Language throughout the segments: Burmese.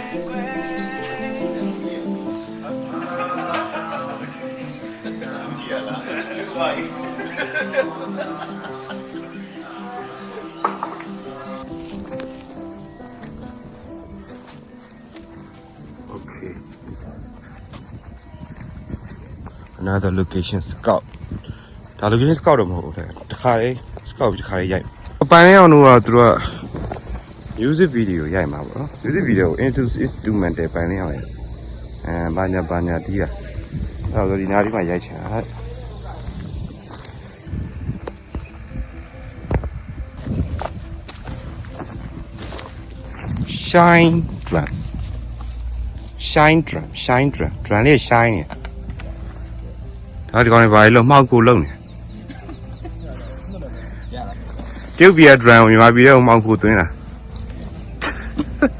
Okay. Another location scout. ဒါ location scout တော့မဟုတ်ဘူးလေတခါလေး scout ပြီးတခါလေးရိုက်အပိုင်အောင်တော့သူတို့က music video ရိုက်မှာပေါ့နော် music video into instrumental ပိုင်လေးအောင်ဘာညာတီးတာအဲ့တော့ဒီနားလေးမှာရိုက်ချင်တာ shine drum drum လေး shine နေတာဒီကောင်တွေဘာလို့မှောက်ကိုလုံးနေတရုတ်ပြည်က drum ကိုမြန်မာပြည်ကမှောက်ကိုသွင်းတာနည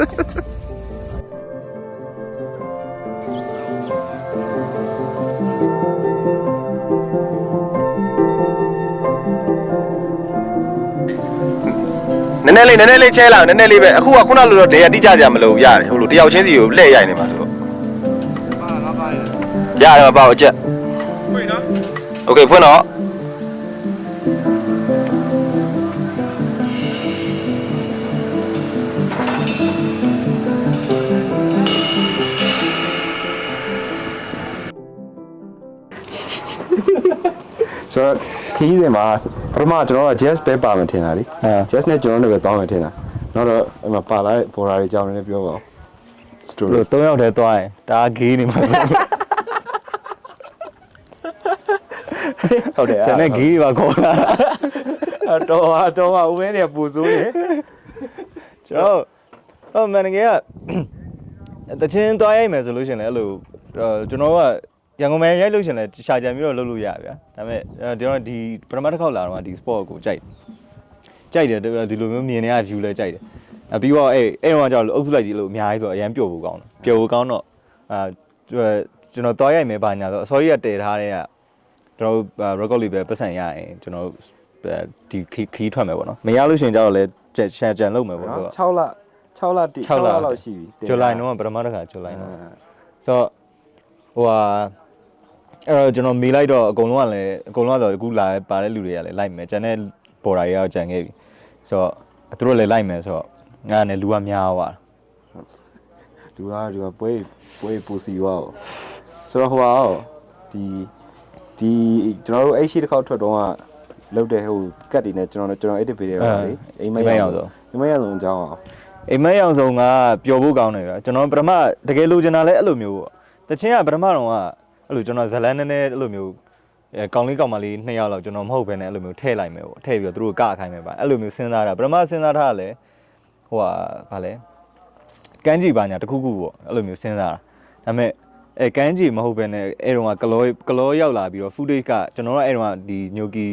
်းနည်းလေးချဲလာနည်းနည်းလေးပဲအခုကခုနလိုတော့ဒေရတိကြကြမလို့ရတယ်ဟုတ်လို့တယောက်ချင်းစီကိုလှည့်ရိုက်နေမှာဆိုတော့ရတယ်ပါအချက်ဖွင့်နော်โอเคဖွင့်တော့ဆိုတော့ခီးစဉ်မှာပထမကျွန်တော်က jazz ပဲပါမယ်ထင်တာလေ jazz နဲ့ကျွန်တော်လည်းပဲတောင်းမယ်ထင်တာနောက်တော့အမပါလာတဲ့ border တွေကြောင်းနေပြောပါဦး story လို့3ယောက်တည်းသွားရင်ဒါဂေးနေမှာဟုတ်တယ်ကျွန်တော်ဂေးပါခေါ်လာတော်ပါဦးမင်းတွေပူစိုးနေကျွန်တော်မန်နေကတချင်းသွားရိုက်မယ်ဆိုလို့ရှိရင်လည်းအဲ့လိုကျွန်တော်ကရန်ကုန်မှာရိုက်လို့ရှင်လဲရှာကြံပြီးတော့လုပ်လို့ရဗျာဒါပေမဲ့ကျွန်တော်ဒီပထမတစ်ခေါက်လာတော့ဒီ sport ကိုကြိုက်တယ်ဒီလိုမျိုးမြင်နေရ view လဲကြိုက်တယ်ပြီးတော့အဲ့တော့ကြောက်လို့အုပ်စုလိုက်ကြီးလို့အများကြီးဆိုအရန်ပျော်ဖို့ကောင်းတယ်ပျော်ဖို့ကောင်းတော့ကျွန်တော်သွားရိုက်မယ်ပါညာဆိုအစောကြီးကတည်ထားတဲ့ကကျွန်တော် record လေးပဲပတ်စံရရင်ကျွန်တော်ဒီခီးထွက်မယ်ပေါ့နော်မရလို့ရှင်ကြောက်လဲရှာကြံလုပ်မယ်ပေါ့ဆိုတော့6လလောက်ရှိပြီဇူလိုင်တော့ပထမတစ်ခါဇူလိုင်တော့ဆိုတော့ဟိုဟာအဲ့တော့ကျွန်တော်မေးလိုက်တော့အကုန်လုံးကလည်းအကုန်လုံးဆိုအခုလာပါတဲ့လူတွေကလည်းလိုက်မယ်ကျန်တဲ့ border တွေကတော့ကြံခဲ့ပြီဆိုတော့သူတို့လည်းလိုက်မယ်ဆိုတော့ငါနဲ့လူကများသွားလူကပွဲပူစီရောဆိုတော့ဟိုဟာဒီကျွန်တော်တို့အဲ့ရှိတစ်ခေါက်ထွက်တော့ကလောက်တဲ့ဟိုကတ်တွေနဲ့ကျွန်တော်အဲ့တစ်ပေးတယ်ပါလေအိမ်မက်ရောက်ဆုံးအကြောင်းအောင်အိမ်မက်ရောက်ဆုံးကပျော်ဖို့ကောင်းတယ်ဗျကျွန်တော်ပထမတကယ်လိုချင်တာလည်းအဲ့လိုမျိုးပေါ့တချင်းကပထမတော့ကအဲ့လိုကျွန်တော်ဇလန်းနည်းနည်းအဲ့လိုမျိုးကောင်းလေးကောင်မလေး2ယောက်လောက်ကျွန်တော်မဟုတ်ဘဲနဲ့အဲ့လိုမျိုးထည့်လိုက်မယ်ပေါ့ထည့်ပြီးတော့သူတို့ကခိုင်းမယ်ပါအဲ့လိုမျိုးစဉ်းစားတာပထမစဉ်းစားထားတာလည်းဟိုဟာဗာလဲကန်းကြီးပါညာတခုခုပေါ့အဲ့လိုမျိုးစဉ်းစားတာဒါပေမဲ့ကန်းကြီးမဟုတ်ဘဲနဲ့အဲ့တော့ကကလောရောက်လာပြီးတော့ footage ကကျွန်တော်တို့အဲ့တော့ဒီညိုကီ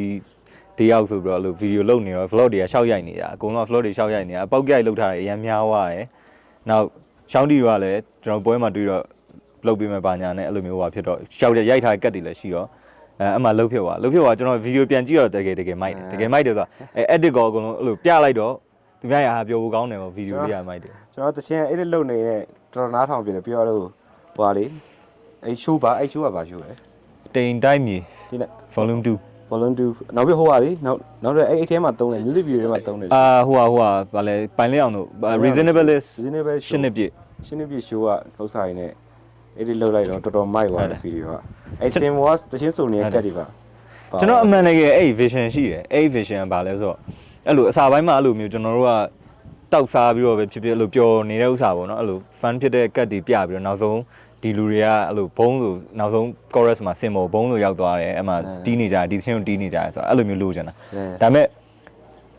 တယောက်ဆိုပြီးတော့အဲ့လိုဗီဒီယိုလုပ်နေတော့ vlog တွေကရှောက်ရိုက်နေတာအကုန်လုံး vlog တွေရှောက်ရိုက်နေတာအပေါက်ကြိုက်လုပ်ထားတယ်အရင်များသွားတယ်နောက်ရှောင်းတီတွေကလည်းကျွန်တော်ပွဲမှာတွေ့တော့လုပ်ပေးမယ်ပါညာနဲ့အဲ့လိုမျိုးဟာဖြစ်တော့ရှောက်ရိုက်ထားတဲ့ကတ်တွေလည်းရှိတော့အမှလှုပ်ဖြစ်သွားကျွန်တော်ဗီဒီယိုပြန်ကြည့်တော့တကယ်မိုက်တယ်ဆိုတော့edit ကောအကုန်လုံးအဲ့လိုပြလိုက်တော့သူများရဟာပြောဖို့ကောင်းတယ်ပေါ့ဗီဒီယိုလေးရမိုက်တယ်ကျွန်တော်တချင် edit လုပ်နေတဲ့တော်နားထောင်ပြတယ်ပြောတော့ဟွာလေအဲ့ show ကဘာ show လဲတိန်တိုက်မြေဒီနဲ့ volume 2နောက်ပြီးဟိုဟာလေနောက်တော့အဲ့ထဲမှာသုံးတယ် music video ထဲမှာသုံးတယ်ဟိုဟာဗာလဲပိုင်လေးအောင်တို့ reasonable ရှင်းနေပြည့် show ကဥစ္စာရင်းနဲ့အဲ့ဒီလောက်လိုက်တော့တော်တော်မိုက်သွားတယ်ဗီဒီယိုကအဲ့ sim was တချင်းစုံနေတဲ့ကတ်တွေပါကျွန်တော်အမှန်တကယ်အဲ့ vision ရှိတယ်အဲ့ vision ကဘာလဲဆိုတော့အဲ့လိုအစာပိုင်းမှာအဲ့လိုမျိုးကျွန်တော်တို့ကတောက်စားပြီးတော့ပဲဖြစ်ဖြစ်အဲ့လိုပျော်နေတဲ့ဥစ္စာပေါ့နော်အဲ့လို fun ဖြစ်တဲ့ကတ်တွေပြပြီးတော့နောက်ဆုံးဒီလူတွေကအဲ့လိုဘုံဆိုနောက်ဆုံး chorus မှာ symbol ဘုံဆိုရောက်သွားတယ်အဲ့မှာတီးနေကြတယ်ဒီသင်းကိုတီးနေကြတယ်ဆိုတော့အဲ့လိုမျိုးလို့ချင်တာဒါပေမဲ့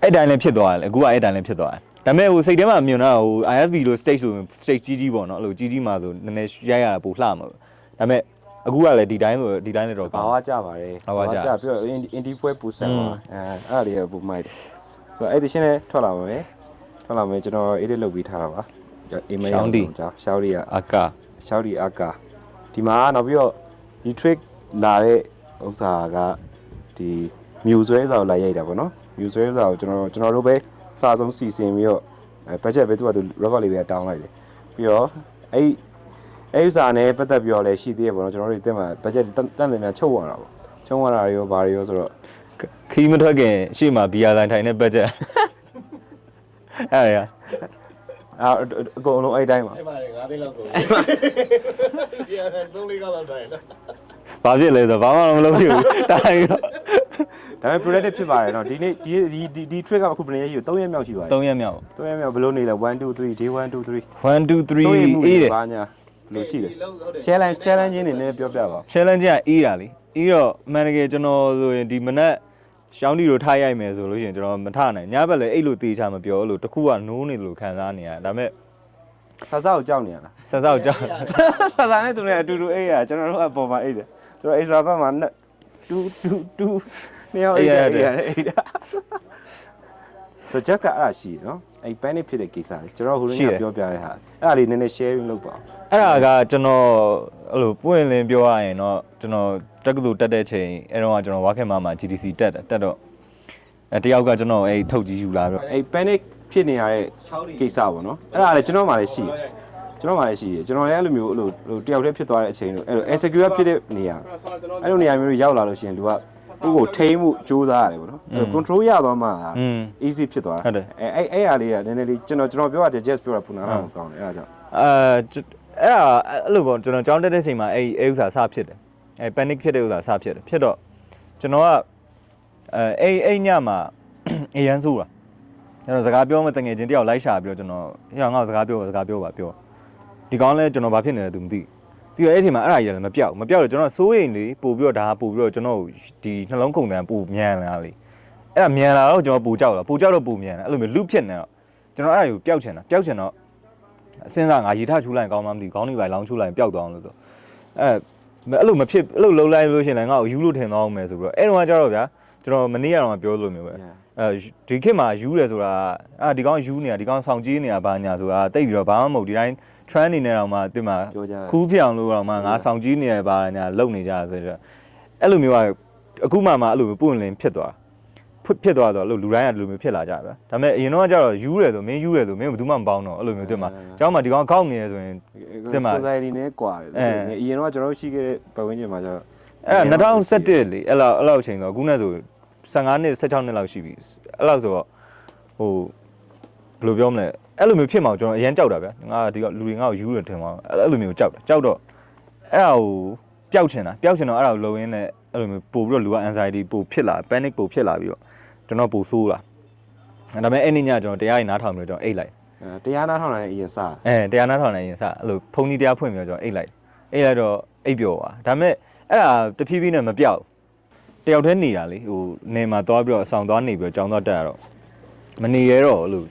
အဲ့တိုင်းလည်းဖြစ်သွားတယ်အခုကအဲ့တိုင်းလည်းဖြစ်သွားတယ်ဒါပေမဲ့ဟိုစိတ်ထဲမှာမြင်တာဟို IFV လို့ stage ဆို stage ကြီးပေါ့နော်အဲ့လိုကြီးမှာဆိုနည်းနည်းရိုက်ရတာပိုလှမှာဒါပေမဲ့အခုကလည်းဒီတိုင်းလည်းတော့ဘာဝကြပါတယ်ဘာဝကြပြီးတော့ indie ပွဲပူဆန်ပါအဲ့ဒါတွေကပူမိုက်တယ်ဆိုတော့အဲ့ဒီရှင်းနဲ့ထွက်လာပါမယ်ကျွန်တော် edit လုပ်ပြီးထားတာပါအိမ်မရောက်အောင်ကြာရှောက်ရီအာကာဒီမှာနောက်ပြီးတော့ဒီ trick လာတဲ့ဥစ္စာကဒီမြူဆွဲစာကိုလာရိုက်တာပေါ့နော်မြူဆွဲစာကိုကျွန်တော်တို့ပဲစာဆုံးစီစဉ်ပြီးတော့ budget ပဲသူကသူ record လေးပဲတောင်းလိုက်တယ် ပြီးတော့အဲ့ဥစားနဲ့ပတ်သက်ပြီးတော့လည်းရှိသေးရပေါ့နော်ကျွန်တော်တို့တင်မှာ budget တန်တယ်များချုပ်သွားတာပေါ့ချုပ်သွားတာရောဘာတွေရောဆိုတော့ ခီးမထွက်ခင်ရှေ့မှာဘီယာလိုင်းထိုင်တဲ့ဘတ်ဂျက်အဲ့ရ အကုန်လုံးအဲ့တိုင်းပါ အဲ့ပါလေ9သိန်းလောက်ကုန်ဒီက3-4ကောက်လောက်တိုင်းနော် ဘာဖြစ်လဲဆိုဘာမှမလုပ်ဖြစ်ဘူးတိုင်းတော့ ဒါပေမဲ့ productive ဖြစ်ပါတယ်နော်ဒီနေ့ဒီ trick ကအခုဘယ်နည်းရှိ3ရက်မြောက်ရှိပါတယ် 3ရက်မြောက် 3ရက်မြောက်ဘယ်လိုနေလဲ1 2 3 day 1 2 3 1 2 3အေးတယ် ဘာညာဘယ်လိုရှိလဲ challenge ချင်းနေနေပြောပြပါ challenge ကအေးတာလေအေးတော့အမှန်တကယ်ကျွန်တော်ဆိုရင်ဒီမနက်ရှောင်းတီတို့ထားရိုက်မယ်ဆိုလို့ရှိရင်ကျွန်တော်မထနိုင်ညဘက်လည်းအဲ့လိုတေးချမပြောလို့တခုကနိုးနေလို့ခံစားနေရဒါပေမဲ့ ဆဆကိုကြောက်နေရလား ဆဆကိုကြောက် ဆဆနဲ့သူနဲ့အတူတူအိတ်ရကျွန်တော်တို့အပေါ်မှာအိတ်တယ်သူတို့ extra ဘက်မှာ2နှစ်ယောက်အိတ်တယ်ဆိုချက်ကအဲ့ဒါရှိနော်အဲ့ panic ဖြစ်တဲ့ကိစ္စလေကျွန်တော်ဟိုနေ့ကပြောပြတဲ့ဟာအဲ့ဒါလေးနည်းနည်း sharing လုပ်ပါ အဲ့ဒါကကျွန်တော်အဲ့လိုပွင့်လင်းပြောရရင်တော့ကျွန်တော်တက္ကသိုလ်တက်တဲ့ချိန်အဲ့တော့ကကျွန်တော်ဝါခင်မမှာ GDC တက်တော့တယောက်ကကျွန်တော်အဲ့ထုတ်ကြီးယူလာပြီးတော့ အဲ့ panic ဖြစ်နေရတဲ့ကိစ္စပေါ့နော်အဲ့ဒါလည်းကျွန်တော်မှလည်းရှိကျွန်တော်လည်းအဲ့လိုမျိုးအဲ့လိုတယောက်တည်းဖြစ်သွားတဲ့အချိန်လို့အဲ့လို insecure ဖြစ်တဲ့နေရာအဲ့လိုနေရာမျိုးတွေရောက်လာလို့ရှိရင်သူကသူ့ကိုထိန်းမှုစူးစမ်းရတယ်ပေါ့နော်အဲ့ control ရသွားမှ easy ဖြစ်သွားတယ်အဲ့ဟာလေးကနည်းနည်းလေးကျွန်တော်ပြောရတယ် just ပြောတာပူနာတော့ကောင်းတယ်အဲ့ဒါကြောင့်အဲ့လိုပေါ့ကျွန်တော်ကြောင်းတက်တဲ့ချိန်မှာအဲ့ဥစ္စာစဖြစ်တယ်အဲ့ panic ဖြစ်တဲ့ဥစ္စာစဖြစ်တယ်ဖြစ်တော့ကျွန်တော်ကအဲ့ညမှာအရန်ဆိုးတာကျွန်တော်စကားပြောမှတငယ်ချင်းတယောက်လိုက်ရှာပြီးတော့ကျွန်တော်ဟိုငါ့စကားပြောပါပြောဒီကောင်းလဲကျွန်တော်ဘာဖြစ်နေလဲသူမသိပြီးတော့အဲ့ချိန်မှာအဲ့ဒါကြီးလည်းမပြောက်တော့ကျွန်တော်စိုးရိမ်လေပို့ပြီးတော့ဒါပို့ပြီးတော့ကျွန်တော်ဒီနှလုံးခုန်တန်းပို့မြန်လာလေအဲ့ဒါမြန်လာတော့ကျွန်တော်ပို့ကြောက်တော့ပို့မြန်လာအဲ့လိုမျိုးလူဖြစ်နေတော့ကျွန်တော်အဲ့ဒါကိုပျောက်ချင်တော့အစင်းစားငါရေထချူးလိုက်ကောင်းမှမသိခေါင်းတွေပဲလောင်းချူးလိုက်ပျောက်သွားအောင်လို့ဆိုအဲ့လိုမဖြစ်အဲ့လိုလုံးလိုက်လို့ရှိရင်လည်းငါ့ကိုယူလို့ထင်သွားအောင်မယ်ဆိုပြီးတော့အဲ့တော့ကျတော့ဗျာကျွန်တော်မနေ့ကတော့ပြောလို့မျိုးပဲဒီခေတ်မှာယူတယ်ဆိုတာဒီကောင်ယူနေတာဒီကောင်ဆောင်ကြီးနေတာဘာညာဆိုတာတိတ်ပြီးတော့ဘာမှမဟုတ်ဒီတိုင်း trend နေနေတော့မှတင်မှာခူးဖြစ်အောင်လို့တော့မှငါဆောင်ကြီးနေရပါညာလုံနေကြဆိုတော့အဲ့လိုမျိုးကအခုမှအဲ့လိုပွင့်လင်းဖြစ်သွားဆိုတော့လူတိုင်းကဒီလိုမျိုးဖြစ်လာကြပဲဒါပေမဲ့အရင်တော့ကျတော့ယူတယ်ဆိုမင်းယူတယ်ဆိုမင်းဘယ်သူမှမပေါင်းတော့အဲ့လိုမျိုးတင်မှာအเจ้าမှာဒီကောင်ခောက်နေရဆိုရင်တင်မှာ society နဲ့ကွာတယ်အရင်တော့ကျွန်တော်ရှိခဲ့တဲ့ပတ်ဝန်းကျင်မှာကျတော့အဲ့2017လေအဲ့လောက်ချိန်ဆိုအခုနဲ့ဆို15နှစ်16နှစ်လောက်ရှိပြီအဲ့လောက်ဆိုတော့ဟိုဘယ်လိုပြောမလဲအဲ့လိုမျိုးဖြစ်မှာကျွန်တော်အရင်ကြောက်တာဗျာငါဒီကလူတွေငါ့ကိုယူရထင်မှာအဲ့လိုမျိုးကြောက်တော့အဲ့ဒါကိုပျောက်ချင်တော့အဲ့ဒါကိုလုံရင်းနဲ့အဲ့လိုမျိုးပို့ပြီးတော့လူက anxiety ပို့ဖြစ်လာ panic ပို့ဖြစ်လာပြီးတော့ကျွန်တော်ပို့ဆိုးလာဒါပေမဲ့အဲ့နေ့ညကျွန်တော်တရားရင်နားထောင်ပြီးတော့ကျွန်တော်အိတ်လိုက်တရားနားထောင်တဲ့အရင်စတရားနားထောင်တဲ့အရင်စအဲ့လိုဖုန်းကြီးတရားဖွင့်ပြီးတော့ကျွန်တော်အိတ်လိုက်တော့အိတ်ပျော်သွားဒါပေမဲ့အဲ့ဒါတဖြည်းဖြည်းနဲ့မပြောက်တယောက်တည်းနေတာလေဟိုနေမှာသွားပြီးတော့အဆောင်သွားနေပြီးတော့ကြောင်းသွားတက်ရတော့မနေရတော့အဲ့လို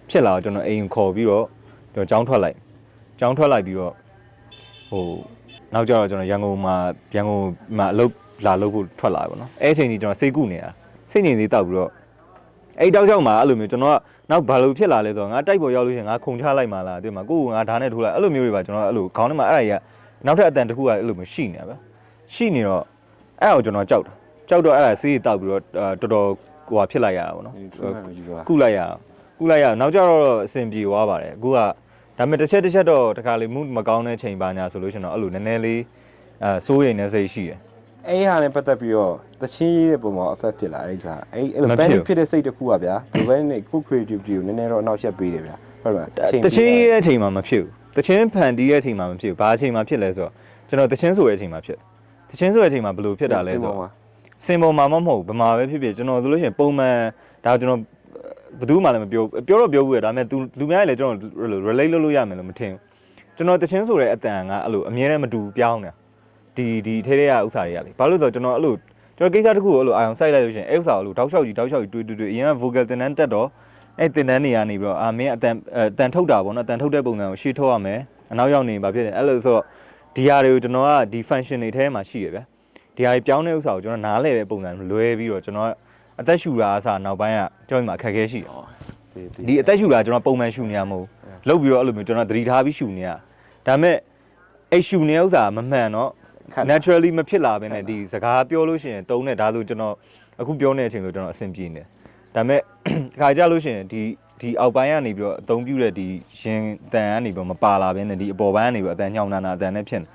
ဖြစ်လာတော့ကျွန်တော်အိမ်ခေါ်ပြီးတော့ကျွန်တော်ကြောင်းထွက်လိုက်ပြီးတော့ဟိုနောက်ကျတော့ကျွန်တော်ရန်ကုန်မှာအလုပ်လာလုပ်ဖို့ထွက်လာပြီပေါ့နော်အဲ့အချိန်ကြီးကျွန်တော်စိတ်ကူးနေတာစိတ်ငြိမ်သေးတောက်ပြီးတော့အဲ့တောက်ချောက်မှာအဲ့လိုမျိုးကျွန်တော်ကနောက်ဘာလို့ဖြစ်လာလဲဆိုတော့ငါတိုက်ပေါ်ရောက်လို့ရှိရင်ငါခုန်ချလိုက်မှလားတွေ့မှာကိုကငါဓာတ်နဲ့ထိုးလိုက်အဲ့လိုမျိုးတွေပါကျွန်တော်အဲ့လိုခေါင်းထဲမှာအဲ့ဒါကြီးကနောက်ထပ်အတန်တစ်ခုကအဲ့လိုမျိုးရှိနေတာဗျရှိနေတော့အဲ့ဒါကိုကျွန်တော်ကြောက်တော့အဲ့ဒါဆေးတောက်ပြီးတော့တော်တော်ဟိုဟာဖြစ်လိုက်ရတာပေါ့နော်ကုလိုက်ရနောက်ကျတော့အဆင်ပြေသွားပါတယ်အခုကဒါပေမဲ့တစ်ချက်တော့တခါလေမှုမကောင်းတဲ့ချိန်ပါညာဆိုလို့ရှိရင်တော့အဲ့လိုနည်းနည်းလေးစိုးရိမ်နေစိတ်ရှိတယ်အဲ့ဟာနဲ့ပတ်သက်ပြီးတော့တချင်းရေးတဲ့ပုံမှာ effect ဖြစ်လာအဲ့ဒီစားအဲ့လို panic ဖြစ်တဲ့စိတ်တစ်ခုကဗျာဒီဘက်နဲ့ခု creativity ကိုနည်းနည်းတော့အနောက်ရှက်ပေးတယ်ဗျာဟုတ်ပါတချင်းရေးတဲ့အချိန်မှာမဖြစ်ဘူးတချင်းဖန်တီးတဲ့အချိန်မှာမဖြစ်ဘူးဘာအချိန်မှာဖြစ်လဲဆိုတော့ကျွန်တော်တချင်းဆိုတဲ့အချိန်မှာဖြစ်တချင်းဆိုတဲ့အချိန်မှာဘယ်လိုဖြစ်တာလဲဆိုတော့စင်ပေါ်မှာမဟုတ်ဘူးဗမာပဲဖြစ်ကျွန်တော်ဆိုလို့ရှိရင်ပုံမှန်ဒါကျွန်တော်ဘယ်သူမှလည်းမပြောတော့ပြောဘူးရဒါပေမဲ့လူများလည်းကျွန်တော် relate လုပ်လို့ရမယ်လို့မထင်ဘူးကျွန်တော်တချင်းဆိုတဲ့အတန်ကအဲ့လိုအမြဲတမ်းမတူပြောင်းနေတာဒီထဲထဲကဥစ္စာတွေကလေဘာလို့လဲဆိုတော့ကျွန်တော်အဲ့လိုကျွန်တော်ကိစ္စတစ်ခုကိုအဲ့လိုအာရုံစိုက်လိုက်လို့ရှိရင်အဲ့ဥစ္စာကိုလို့တောက်လျှောက်ကြီးတွေ့အရင်က vocal တင်တန်းတက်တော့အဲ့တင်တန်းနေရနေပြီးတော့မင်းအတန်ထုတ်တာပေါ့နော်အတန်ထုတ်တဲ့ပုံစံကိုရှေ့ထုတ်ရမယ်အနောက်ရောက်နေဘာဖြစ်လဲအဲ့လိုဆိုတော့ဒီဟာတွေကိုကျွန်တော်ကဒီ function တွေထဲမှာရှိရဗျာဒီဟာကြီးပြောင်းတဲ့ဥစ္စာကိုကျွန်တော်နားလဲတဲ့ပုံစံလွဲပြီးတော့ကျွန်တော်အသက်ရှူတာအစားနောက်ပိုင်းကကျွန်တော်ဒီမှာအခက်အခဲရှိတယ်ဒီအသက်ရှူတာကျွန်တော်ပုံမှန်ရှူနေရမဟုတ်လုပ်ပြီးတော့အဲ့လိုမျိုးကျွန်တော်သတိထားပြီးရှူနေရဒါပေမဲ့အဲ့ရှူနေတဲ့ဥစ္စာမမှန်တော့ naturally မဖြစ်လာဘဲနဲ့ဒီစကားပြောလို့ရှိရင်တုံးတဲ့ဒါဆိုကျွန်တော်အခုပြောနေတဲ့အချိန်ဆိုကျွန်တော်အဆင်ပြေနေဒါပေမဲ့ခါကြလို့ရှိရင်ဒီ ဒီအောက်ပိုင်းကနေပြီးတော့အသုံးပြုတဲ့ဒီရင်တန်ကနေပြီးတော့မပါလာဘဲနဲ့ဒီအပေါ်ပိုင်းကနေပြီးတော့အတန်ညောင်းနာအတန်နဲ့ဖြစ်န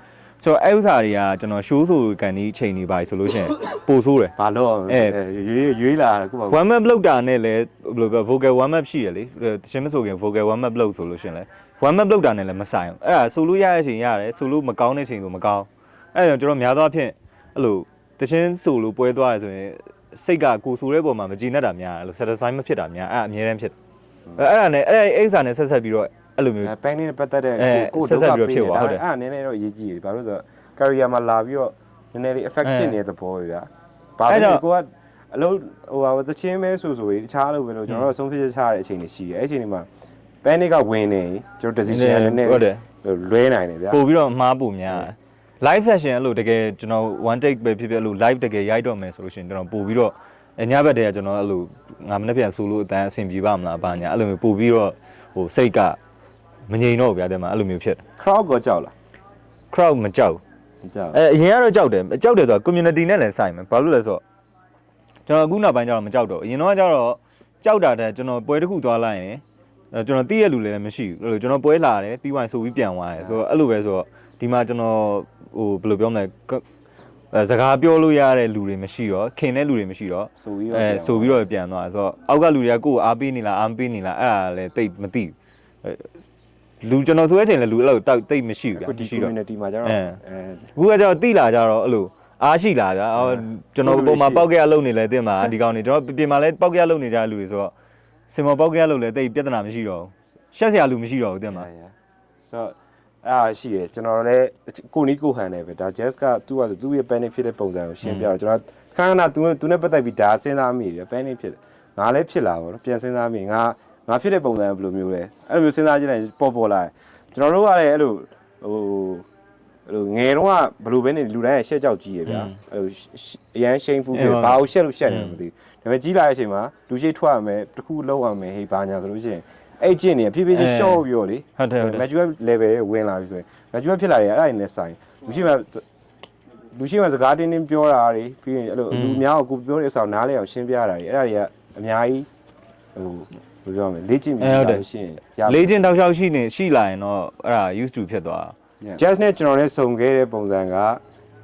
ေဆိုတော့အဲ့ဥစ္စာတွေကကျွန်တော်ရှိုးဆိုကန်ဒီချိန်နေပါဆိုလို့ရှိရင်ပို့ဆိုးတယ် ဘာလို့ရွေးလာခုပါ one map လောက်တာနဲ့လည်းဘယ်လိုပြော vocal one map ရှိရလေတခြင်းမဆိုခင် vocal one map လောက်ဆိုလို့ရှိရင်လေ one map လောက်တာနဲ့လည်းမဆိုင်ဘူးအဲ့ဒါဆိုလို့ရတဲ့ချိန်ရတယ်ဆိုလို့မကောင်းတဲ့ချိန်ဆိုမကောင်းအဲ့ဒါကျွန်တော်များသောအားဖြင့်အဲ့လိုတခြင်းဆိုလို့ပွဲသွားရဆိုရင်စိတ်ကကိုဆိုတဲ့ပုံမှာမကြည်နဲ့တာများအဲ့လို satisfy မဖြစ်တာများအဲ့အမြဲတမ်းဖြစ်အဲ့ဒါနဲ့အဲ့အိစာနဲ့ဆက်ဆက်ပြီးတော့အဲ့လိုမျိုး ပန်းနဲ့ပတ်သက်တဲ့ကိုဒုက္ခဖြစ်သွားတယ်အဲ့နည်းနည်းတော့အရေးကြီးတယ်ဘာလို့ဆိုတော့ career မှာလာပြီးတော့နည်းနည်းလေး effect ဖြစ်နေတဲ့သဘောပဲဗျာဘာလို့ကိုကအလုံးဟိုဟာသချင်းမဲဆိုပြီးတခြားလို့ပဲလို့ကျွန်တော်တို့ဆုံးဖြတ်ချက်ချရတဲ့အချိန်တွေရှိတယ်အဲ့အချိန်တွေမှာ panic ကဝင်နေကျွန်တော် decision နဲ့လွဲနိုင်တယ်ဗျာပို့ပြီးတော့မှားပို့များ live session အဲ့လိုတကယ်ကျွန်တော် one take ပဲဖြစ်ဖြစ်အဲ့လို live တကယ်ရိုက်တော့မယ်ဆိုလို့ရှိရင်ကျွန်တော်ပို့ပြီးတော့ညဘက်တည်းကကျွန်တော်အဲ့လိုငါမနေ့ပြန်ဆိုလို့အတန်းအဆင်ပြေပါမလားဘာညာအဲ့လိုမျိုးပို့ပြီးတော့ဟိုစိတ်ကမငြိမ်တော့ဘူးဗျာတဲ့မှာအဲ့လိုမျိုးဖြစ် crowd ကိုကြောက်လား crowd မကြောက်အရင်ကတော့ကြောက်တယ်ကြောက်တယ်ဆိုတော့ community နဲ့လည်းဆိုင်မယ်ဘာလို့လဲဆိုတော့ကျွန်တော်အခုနောက်ပိုင်းကျတော့မကြောက်တော့အရင်တော့ကျတော့ကြောက်တာတဲ့ကျွန်တော်ပွဲတစ်ခုသွားလိုက်ရင်ကျွန်တော်သိရလူလည်းမရှိဘူးအဲ့လိုကျွန်တော်ပွဲလာတယ်ပြီးွားဆိုပြီးပြန်သွားတယ်ဆိုတော့အဲ့လိုပဲဆိုတော့ဒီမှာကျွန်တော်ဟိုဘယ်လိုပြောမလဲစကားပြောလို့ရတဲ့လူတွေမရှိတော့ခင်တဲ့လူတွေမရှိတော့ဆိုပြီးတော့ပြန်သွားဆိုတော့အောက်ကလူတွေကကိုယ်အားပေးနေလားအားမပေးနေလားအဲ့ဒါလည်းတိတ်မသိဘူးလူကျွန်တော်ဆိုတဲ့အချိန်လည်းလူအဲ့လိုတိတ်မရှိဘူးဗျာမရှိတော့ community မှာကျတော့အခုကကျတော့တိလာကြတော့အဲ့လိုအားရှိလာဗျာကျွန်တော်ပုံမှာပောက်ကရလုံနေလဲတင်မှာဒီကောင်နေကျွန်တော်ပြင်မှာလဲပောက်ကရလုံနေကြတဲ့လူတွေဆိုတော့စင်မောပောက်ကရလုံလဲတိတ်ပြဿနာမရှိတော့ဘူးရှက်စရာလူမရှိတော့ဘူးတင်မှာဆိုတော့အဲ့ရှိရကျွန်တော်လည်းကိုနီးကိုဟန်နေပဲဒါ Jazz ကသူ့ရဲ့ panic ဖြစ်တဲ့ပုံစံကိုရှင်းပြတော့ကျွန်တော်ခဏခဏသူနဲ့ပတ်သက်ပြီးဒါစဉ်းစားမိတယ် panic ဖြစ်တယ်ငါလည်းဖြစ်လာပါတော့ပြန်စဉ်းစားမိငါဖြစ်တဲ့ပုံစံဘယ်လိုမျိုးလဲအဲ့လိုမျိုးစဉ်းစားကြည့်လိုက်ပေါ်လာတယ်ကျွန်တော်တို့ကလည်းအဲ့လိုငယ်တော့ကဘယ်လိုပဲနေလူတိုင်းရဲ့ရှက်ကြောက်ကြီးရဗျာအဲ့လိုအရန်ရှိန်ဖူးပြီးဘာလို့ရှက်လို့ရှက်နေမသိဘူးဒါပေမဲ့ကြီးလာတဲ့အချိန်မှာလူရှိထွက်ရမယ်တခုလောက်ရမယ်ဟေးဘာညာဆိုလို့ရှိရင်အဲ့ကျင့်နေဖြည်းဖြည်းချင်းရှော့ပြီးတော့လေဟုတ်တယ် mature level ရဲ့ဝင်လာပြီဆိုရင် mature ဖြစ်လာတယ်အဲ့ဒါတွေနဲ့ဆိုင်လူရှိမှစကားတင်းတင်းပြောတာတွေပြီးရင်အဲ့လိုလူများကိုပြောတဲ့အဆောင်နားလဲအောင်ရှင်းပြတာတွေအဲ့ဒါတွေကအများကြီးဟိုဘယ်လိုပြောမလဲလေ့ကျင့်ပြီးလို့ရှိရင်လေ့ကျင့်တောက်လျှောက်ရှိလာရင်တော့အဲ့ဒါ used to ဖြစ်သွား Jazz နဲ့ကျွန်တော်နဲ့စုံခဲ့တဲ့ပုံစံက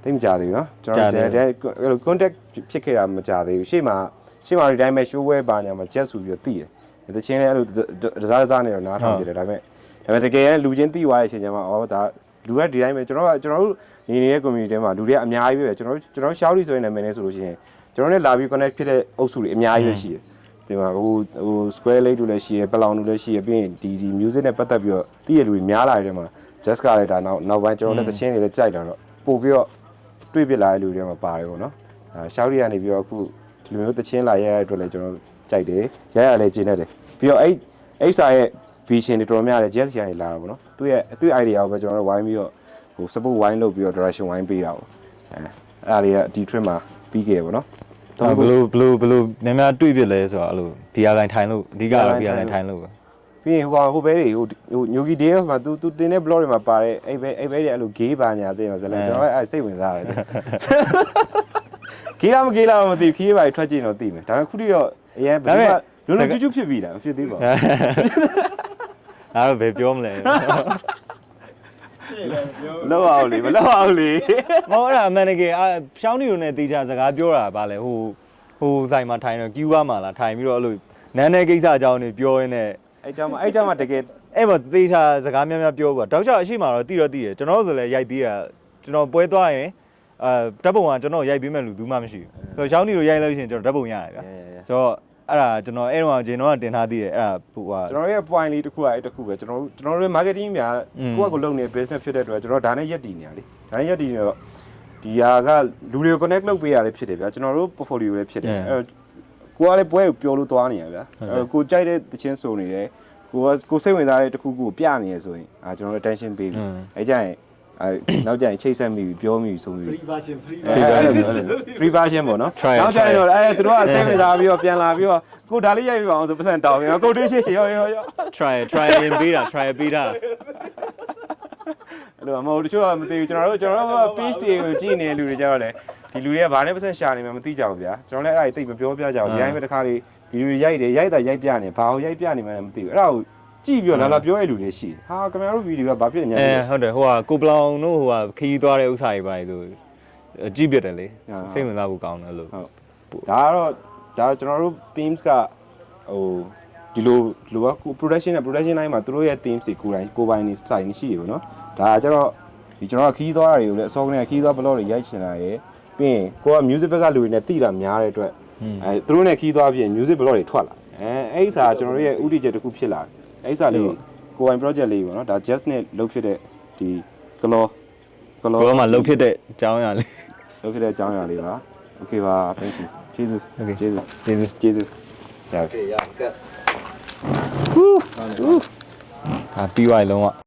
သိမကြသေးဘူးเนาะကျွန်တော်အဲ့လို contact ဖြစ်ခဲ့တာမကြသေးဘူးရှေ့မှာဒီတိုင်းပဲ show ဝဲပါညာမှာ Jazz ဆိုပြီးတော့သိတယ်တချင်းလည်းအဲ့လိုတစားနေတော့နားထောင်ကြတယ်ဒါပေမဲ့တကယ်လူချင်းသိသွားတဲ့အချိန်ကျမှဒါလူကဒီတိုင်းပဲကျွန်တော်တို့နေနေတဲ့ community မှာလူတွေကအများကြီးပဲကျွန်တော်ရှောက်ရီဆိုတဲ့နာမည်နဲ့ဆိုလို့ရှိရင်ကျွန်တော်နဲ့လာပြီး connect ဖြစ်တဲ့အုပ်စုတွေအများကြီးပဲရှိတယ်ဒီမှာဟို square lake တို့လည်းရှိရယ်ပလောင်တို့လည်းရှိရယ်ပြီးရင်ဒီ music နဲ့ပတ်သက်ပြီးတော့သိရလူတွေများလာတဲ့မှာ Jazz ကလည်းဒါနောက်ပိုင်းကျွန်တော်လည်းသချင်းတွေလည်းကြိုက်လာတော့ပို့ပြီးတော့တွေ့ပြလာတဲ့လူတွေမှာပါတယ်ပေါ့နော်ရှောက်ရီကနေပြီးတော့အခုဒီလိုမျိုးသချင်းလာရတဲ့အတွက်လည်းကျွန်တော်ကြိုက်တယ်ရလည်းကျင်းနေတယ်ပြီးတော့အဲ့စာရဲ့ vision တွေတော်တော်များတယ် Jazz ကနေလာတာပေါ့နော်သူ့ idea ကိုပဲကျွန်တော်တို့ဝိုင်းပြီးတော့ဟို support ဝိုင်းလုပ်ပြီးတော့ direction ဝိုင်းပေးတာပေါ့အဲ့ဒါတွေကဒီ trip မှာပြီးခဲ့ပေါ့နော်ဘလို့များများတွေ့ပြလဲဆိုတော့အဲ့လို VR line ထိုင်လို့အဓိကတော့ VR line ထိုင်လို့ပဲပြီးရင်ဟိုဘဲတွေဟို Yogi Days မှာ तू တင်တဲ့ blog တွေမှာပါတဲ့အဲ့ဘဲတွေအဲ့လို gay ပါညာသိတော့ဇလန်ကျွန်တော်အဲ့စိတ်ဝင်စားတယ်gay လားမ gay လားမသိဘူး gay ပါထွက်ကြည့်တော့သိမယ်ဒါပေမဲ့ခုထိတော့အရင်ဘယ်လိုလုံးကျွတ်ဖြစ်ပြီလားမဖြစ်သေးပါဘူးအဲ့တော့ဘယ်ပြောမလဲလောက်အောင်လေမလောက်အောင်လေမဟုတ်အဲ့ဒါအမှန်တကယ်ရှောင်းနေလို့နဲ့တေချာစကားပြောတာပါလေဟိုဆိုင်မှာထိုင်တော့ queue ပါမှာလားထိုင်ပြီးတော့အဲ့လိုနန်းနယ်ကိစ္စအကြောင်းတွေပြောရင်းနဲ့အဲ့ကြောင့်မှတကယ်အဲ့မှာတေချာစကားများများပြောပါတောက်ချောက်အရှိမှာတော့တိတယ်ကျွန်တော်ဆိုလည်းရိုက်သေးတာကျွန်တော်ပွဲသွားရင်ဓာတ်ပုံကကျွန်တော်ရိုက်ပေးမဲ့လူဘူးမှမရှိဘူးဆိုတော့ရှောင်းနေလို့ရိုက်လို့ရှိရင်ကျွန်တော်ဓာတ်ပုံရတယ်ဗျာဆိုတော့အဲ့ဒါကျွန်တော်အဲ့တော့ဂျင်းတော့တင်ထားသေးတယ်အဲ့ဒါဟိုကျွန်တော်ရဲ့ point လေးတစ်ခုအဲ့တစ်ခုပဲကျွန်တော်တို့ marketing များကိုယ့်ကိုလုပ်နေတဲ့ business ဖြစ်တဲ့အတွက်ကျွန်တော်ဒါနဲ့ရက်တည်နေရလေဒါနဲ့ရက်တည်နေတော့ဒီဟာကလူတွေကို connect လုပ်ပေးရလေးဖြစ်တယ်ဗျာကျွန်တော်တို့ portfolio လေးဖြစ်တယ်အဲ့ကိုကလည်းပွဲကိုပြောလို့သွားနေရဗျာကိုကြိုက်တဲ့တခြင်းစုံနေတယ်ကိုစိတ်ဝင်စားတဲ့တစ်ခုခုပြနေရဆိုရင်ကျွန်တော်တို့ attention ပေးပြီအဲ့ကြရင်နောက်ကျရင်ချိတ်ဆက်မိပြီပြောမိပြီဆိုပြီး free version ပေါ့နော်နောက်ကျရင်တော့သူတို့ကစိတ်ဝင်စားပြီးတော့ပြန်လာပြီးတော့ကိုဒါလေးရိုက်ပြပါအောင်ဆိုပတ်စံတောင်းရောကိုတွေ့ရှိရော try ပေးတာအဲ့လိုမဟုတ်တချို့ကမသိဘူးကျွန်တော်တို့ page တွေကိုကြည့်နေတဲ့လူတွေကြတော့လေဒီလူတွေကဘာနဲ့ပတ်စံရှာနေမှမသိကြဘူးဗျာကျွန်တော်လည်းအဲ့ဒါတိတ်မပြောပြကြဘူးဒီတိုင်းပဲတစ်ခါလေး ဗီဒီယိုရိုက်တယ်ရိုက်တာရိုက်ပြနေဘာလို့ရိုက်ပြနေမှလည်းမသိဘူးအဲ့ဒါကိုကြည့်ပြီးတော့လာပြောရတဲ့လူတွေရှိဟာခင်ဗျားတို့ဗီဒီယိုကဘာဖြစ်နေညာဟုတ်တယ်ဟိုကကိုပလောင်တို့ဟိုကခီးသွားတဲ့ဥစ္စာတွေပါဆိုကြည့်ပြတယ်လေစိတ်ဝင်စားဖို့ကောင်းတယ်လို့ဟုတ်ဒါကတော့ကျွန်တော်တို့ themes ကဟိုဒီလိုက production line မှာသူတို့ရဲ့ themes တွေကိုယ်ပိုင်နေ style ရှိတယ်ပေါ့နော်ဒါကကျတော့ဒီကျွန်တော်ခီးသွားတာတွေကိုလည်းအစောကနေခီးသွား blog တွေရိုက်ချင်တာရယ်ပြီးရင်ကိုက music ဘက်ကလူတွေနဲ့တိတာများတဲ့အတွက်သူတို့နဲ့ခီးသွားပြီးရင် music blog တွေထွက်လာအဲ့ဒီစာကျွန်တော်တို့ရဲ့ဥတီချက်တစ်ခုဖြစ်လာတယ်အဲ့ဒီစာလေးကိုပိုင် project လေးပေါ့နော်ဒါ just နဲ့လုပ်ဖြစ်တဲ့ဒီကလောမှာလုပ်ဖြစ်တဲ့အကြောင်းအရာလေးလုပ်ဖြစ်တဲ့အကြောင်းအရာလေးပါ okay ပါ thank you ကျေးဇူး okay ကျေးဇူးဒါပြီးသွားပြီလုံးဝ